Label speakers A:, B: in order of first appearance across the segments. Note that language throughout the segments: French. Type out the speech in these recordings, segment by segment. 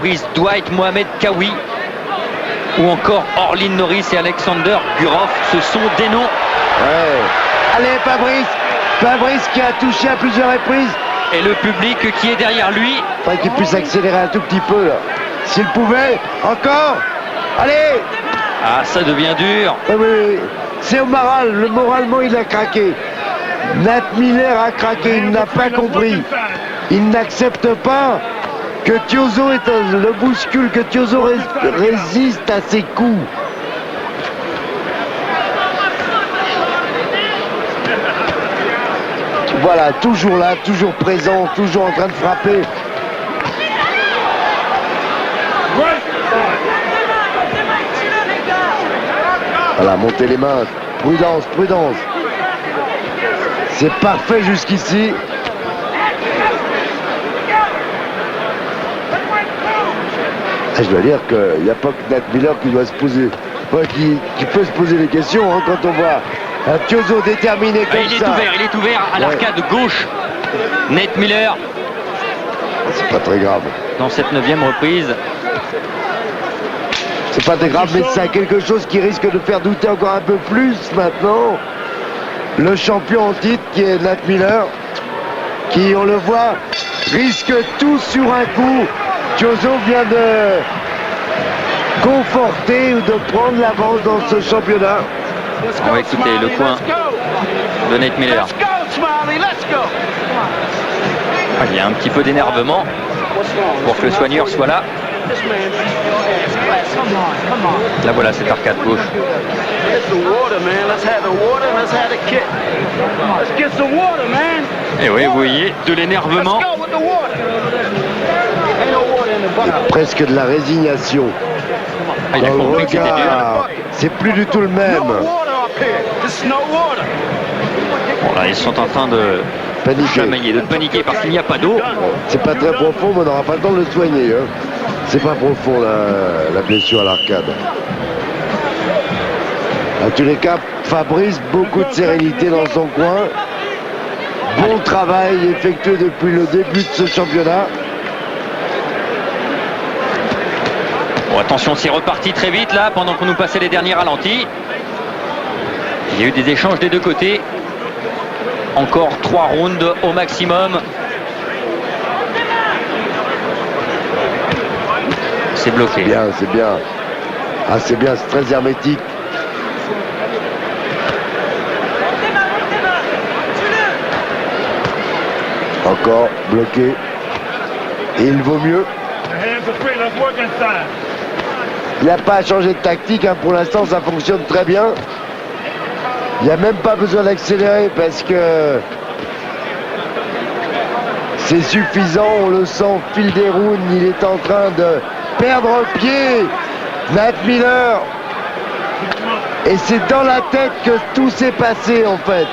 A: reprises Dwight Mohamed Kawi ou encore Orlin Norris et Alexander Gurov. Ce sont des noms.
B: Ouais. Allez Fabrice qui a touché à plusieurs reprises.
A: Et le public qui est derrière lui.
B: Il faudrait qu'il puisse accélérer un tout petit peu là. S'il pouvait, encore. Allez.
A: Ah, ça devient dur.
B: Oui. C'est au moral, moralement il a craqué. Nat Miller a craqué, il n'a pas compris. Il n'accepte pas que Thiozo le bouscule, que Thiozo résiste à ses coups. Voilà, toujours là, toujours présent, toujours en train de frapper. Voilà, montez les mains. Prudence. C'est parfait jusqu'ici. Je dois dire qu'il n'y a pas que Nat Miller qui doit se poser, qui peut se poser des questions hein, quand on voit un Thiozo déterminé comme ça.
A: Il est ouvert à l'arcade gauche. Nat Miller.
B: C'est pas très grave.
A: Dans cette 9e reprise.
B: C'est pas très grave, mais c'est quelque chose qui risque de faire douter encore un peu plus maintenant. Le champion en titre qui est Nat Miller, qui, on le voit, risque tout sur un coup. Thiozo vient de conforter ou de prendre l'avance dans ce championnat.
A: On va écouter le coin de Nat Miller. Il y a un petit peu d'énervement pour que le soigneur soit là. Là voilà cette arcade gauche. Et oui, vous voyez, de l'énervement.
B: Presque de la résignation.
A: Il a compris que c'était dur.
B: C'est plus du tout le même.
A: Bon là, ils sont en train de chamailler, de paniquer parce qu'il n'y a pas d'eau.
B: C'est pas très profond, mais on n'aura pas le temps de le soigner. Hein. C'est pas profond la blessure à l'arcade. En tous les cas, Fabrice, beaucoup de sérénité dans son coin. Bon travail effectué depuis le début de ce championnat.
A: Bon, attention, c'est reparti très vite là pendant qu'on nous passait les derniers ralentis. Il y a eu des échanges des deux côtés. Encore 3 rounds au maximum. C'est bloqué.
B: C'est bien. Ah, c'est bien, c'est très hermétique. Encore bloqué. Et il vaut mieux. Il n'a pas à changer de tactique. Hein. Pour l'instant, ça fonctionne très bien. Il n'y a même pas besoin d'accélérer parce que c'est suffisant. On le sent au fil des rounds. Il est en train de perdre pied. Nat Miller. Et c'est dans la tête que tout s'est passé en fait.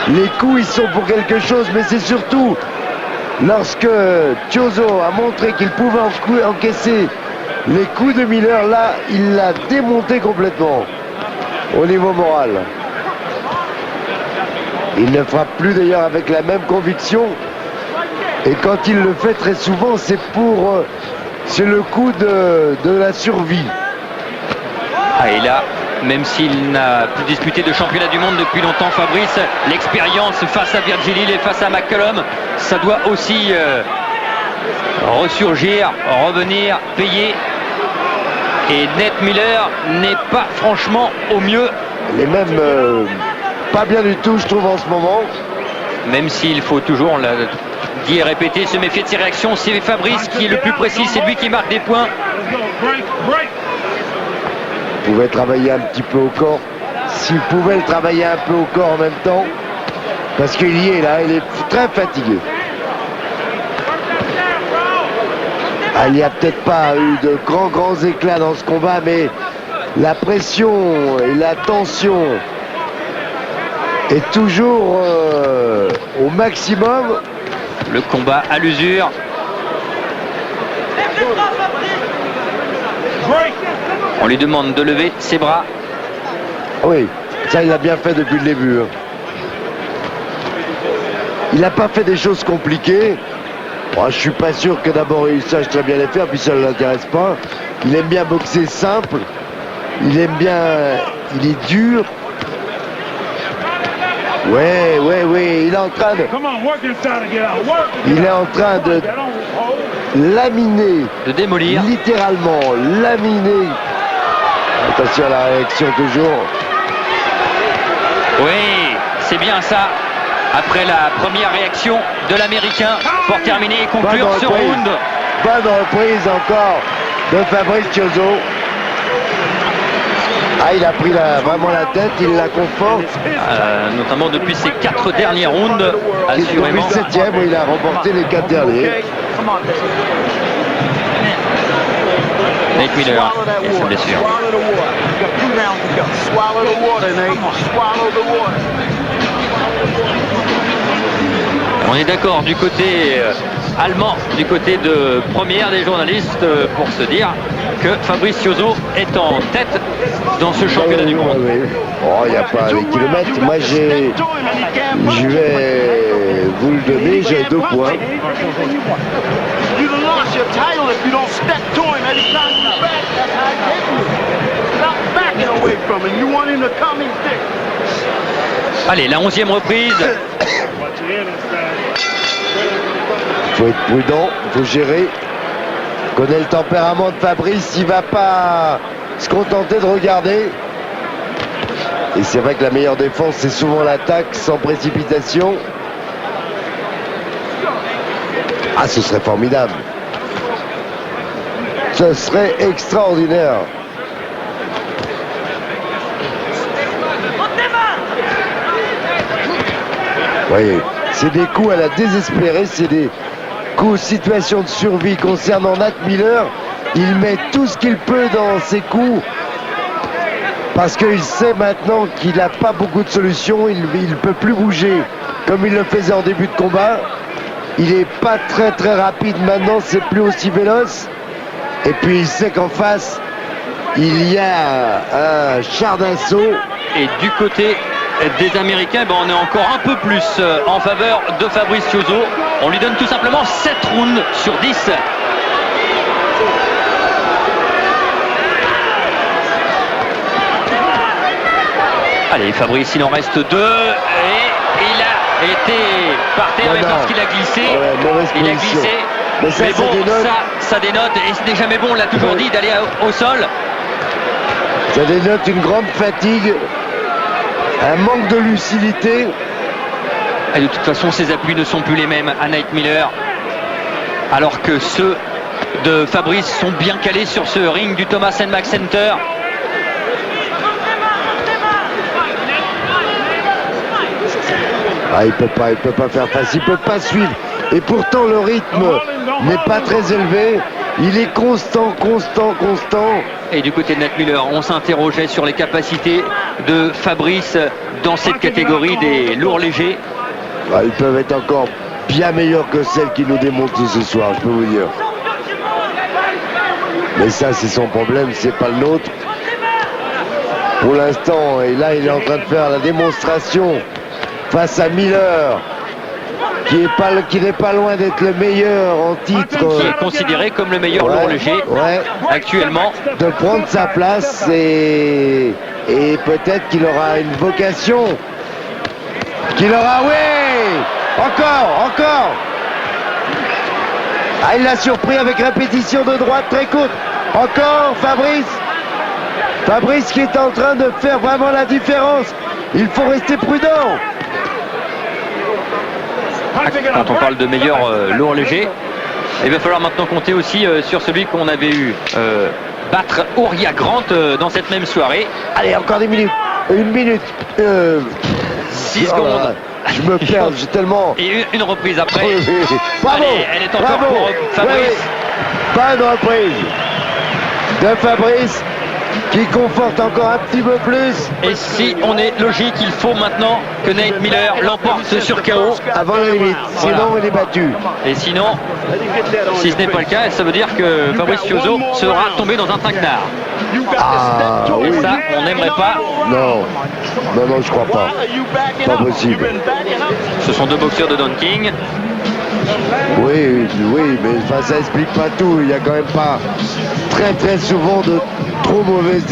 B: Les coups ils sont pour quelque chose, mais c'est surtout lorsque Thiozo a montré qu'il pouvait encaisser les coups de Miller, là il l'a démonté complètement au niveau moral. Il ne frappe plus d'ailleurs avec la même conviction, et quand il le fait très souvent c'est le coup de la survie.
A: Ah, et là, même s'il n'a plus disputé de championnat du monde depuis longtemps, Fabrice, l'expérience face à Virgil Hill et face à McCollum, ça doit aussi ressurgir, revenir, payer. Et Nat Miller n'est pas franchement au mieux.
B: Il est même pas bien du tout, je trouve, en ce moment.
A: Même s'il faut toujours, on l'a dit et répété, se méfier de ses réactions. C'est Fabrice qui est le plus précis, c'est lui qui marque des points.
B: Il pouvait travailler un petit peu au corps. S'il pouvait le travailler un peu au corps en même temps, parce qu'il y est là, il est très fatigué. Ah, il n'y a peut-être pas eu de grands éclats dans ce combat, mais la pression et la tension est toujours au maximum.
A: Le combat à l'usure. On lui demande de lever ses bras.
B: Oui, ça il a bien fait depuis le début. Il n'a pas fait des choses compliquées. Bon, je suis pas sûr que d'abord il sache très bien les faire, puis ça ne l'intéresse pas. Il aime bien boxer simple. Il aime bien... Il est dur. Ouais, il est en train de... Il est en train de laminer.
A: De démolir.
B: Littéralement, laminer. Attention à la réaction toujours.
A: Oui, c'est bien ça. Après la première réaction de l'Américain pour terminer et conclure ce round.
B: Bonne reprise encore de Fabrice Chioso. Ah, il a pris vraiment la tête, il la conforte.
A: Notamment depuis ses 4 derniers rounds, assurément.
B: Depuis le 7e où il a remporté les 4 derniers.
A: Nate Miller et sa blessure. On est d'accord du côté allemand, du côté de première des journalistes pour se dire que Fabrice Chioso est en tête dans ce championnat du monde.
B: Oh, il n'y a pas les kilomètres. Moi, je vais vous le donner, j'ai 2 points.
A: Allez, la 11e reprise.
B: Il faut être prudent, il faut gérer. On connaît le tempérament de Fabrice, il ne va pas se contenter de regarder. Et c'est vrai que la meilleure défense, c'est souvent l'attaque sans précipitation. Ah, ce serait formidable. Ce serait extraordinaire. Voyez, c'est des coups à la désespérée, c'est des coups, situation de survie concernant Nate Miller. Il met tout ce qu'il peut dans ses coups parce qu'il sait maintenant qu'il n'a pas beaucoup de solutions. Il ne peut plus bouger comme il le faisait en début de combat. Il n'est pas très rapide maintenant, c'est plus aussi véloce. Et puis il sait qu'en face, il y a un char d'assaut.
A: Et du côté des Américains, on est encore un peu plus en faveur de Fabrice Chioso. On lui donne tout simplement 7 rounds sur 10. Allez, Fabrice, il en reste 2 et il a été par terre parce qu'il a glissé. Il a glissé. Mais bon, ça dénote et ce n'est jamais bon, on l'a toujours dit, d'aller au sol.
B: Ça dénote une grande fatigue, un manque de lucidité.
A: Et de toute façon, ses appuis ne sont plus les mêmes à Nate Miller, alors que ceux de Fabrice sont bien calés sur ce ring du Thomas & Mack Center.
B: Ah, il peut pas faire face, il peut pas suivre. Et pourtant, le rythme n'est pas très élevé. Il est constant.
A: Et du côté de Nate Miller, on s'interrogeait sur les capacités de Fabrice dans cette catégorie des lourds légers.
B: Ah, ils peuvent être encore bien meilleurs que celles qu'ils nous démontrent ce soir, je peux vous dire. Mais ça, c'est son problème, c'est pas le nôtre. Pour l'instant, et là, il est en train de faire la démonstration face à Miller, qui n'est pas loin d'être le meilleur en titre.
A: Qui est considéré comme le meilleur lourd léger actuellement.
B: De prendre sa place et peut-être qu'il aura une vocation. Encore. Ah, il l'a surpris avec répétition de droite très courte. Encore Fabrice qui est en train de faire vraiment la différence. Il faut rester prudent.
A: Quand on parle de meilleur lourd léger, il va falloir maintenant compter aussi sur celui qu'on avait eu battre Uriah Grant dans cette même soirée.
B: Allez, encore des minutes. 1 minute.
A: 6 secondes.
B: Je me perds, j'ai tellement...
A: Et une reprise après.
B: Bravo.
A: Allez, elle est encore pour Fabrice.
B: Bonne reprise de Fabrice qui conforte encore un petit peu plus.
A: Et si on est logique, il faut maintenant que Nate Miller l'emporte sur KO.
B: Avant la limite, sinon il est battu.
A: Et sinon, si ce n'est pas le cas, ça veut dire que Fabrice Chioso sera tombé dans un traquenard.
B: Ah oui.
A: Et ça, on n'aimerait pas.
B: Non, je crois pas. Pas possible.
A: Ce sont 2 boxeurs de Don King.
B: Oui, oui, mais enfin, ça explique pas tout. Il y a quand même pas très souvent de trop mauvaises